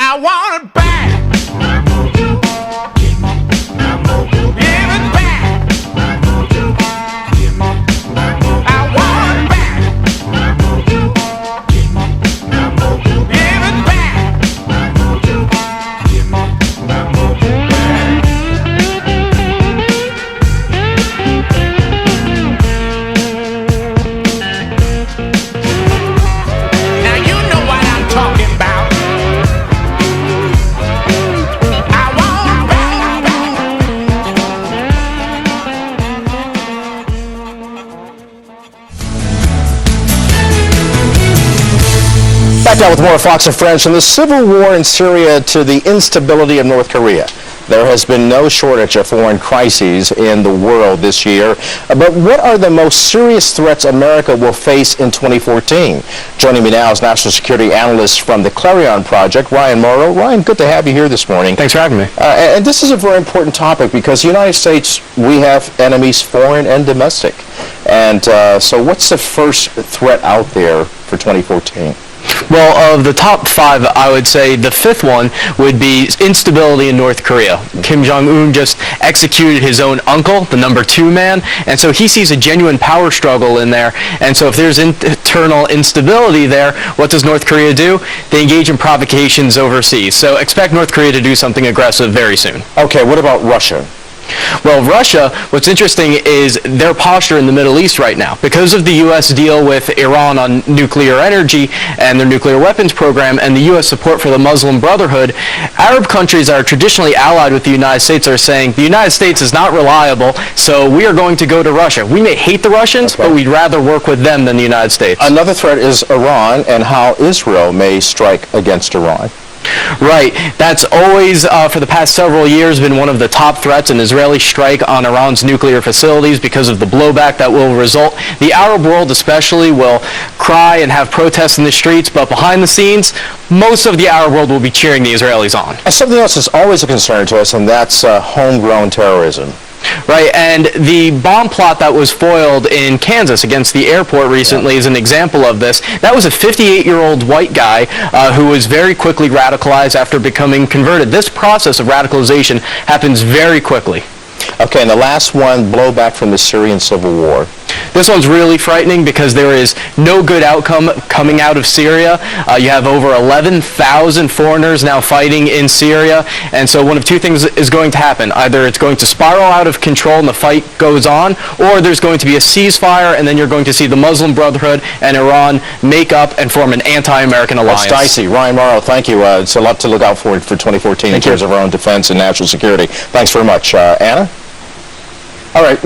I want it back. My mojo. Give me my mojo. Give it back. My mojo. Give me my mojo. I want it back. My mojo. Give me my mojo. Give it back. My mojo. Give me my mojo back. Now you know what I'm talking about. Back now with more Fox and Friends. From the civil war in Syria to the instability of North Korea, there has been no shortage of foreign crises in the world this year. But what are the most serious threats America will face in 2014? Joining me now is national security analyst from the Clarion Project, Ryan Mauro. Ryan, good to have you here this morning. Thanks for having me. And this is a very important topic because the United States, we have enemies foreign and domestic. And so what's the first threat out there for 2014? Well, of the top five, I would say the fifth one would be instability in North Korea. Kim Jong-un just executed his own uncle, the number 2 man, and so he sees a genuine power struggle in there. And so if there's internal instability there, what does North Korea do? They engage in provocations overseas. So expect North Korea to do something aggressive very soon. Okay, what about Russia? Well, Russia, what's interesting is their posture in the Middle East right now. Because of the U.S. deal with Iran on nuclear energy and their nuclear weapons program and the U.S. support for the Muslim Brotherhood, Arab countries that are traditionally allied with the United States are saying the United States is not reliable, so we are going to go to Russia. We may hate the Russians, but we'd rather work with them than the United States. Another threat is Iran and how Israel may strike against Iran. Right. That's always, for the past several years, been one of the top threats, an Israeli strike on Iran's nuclear facilities because of the blowback that will result. The Arab world especially will cry and have protests in the streets, but behind the scenes, most of the Arab world will be cheering the Israelis on. And something else is always a concern to us, and that's homegrown terrorism. Right, and the bomb plot that was foiled in Kansas against the airport recently is an example of this. That was a 58-year-old white guy who was very quickly radicalized after becoming converted. This process of radicalization happens very quickly. Okay, and the last one, blowback from the Syrian civil war. This one's really frightening because there is no good outcome coming out of Syria. You have over 11,000 foreigners now fighting in Syria, and so one of two things is going to happen. Either it's going to spiral out of control and the fight goes on, or there's going to be a ceasefire, and then you're going to see the Muslim Brotherhood and Iran make up and form an anti-American alliance. That's dicey. Ryan Mauro, thank you. It's a lot to look out for 2014 in terms of our own defense and national security. Thanks very much. Anna? All right.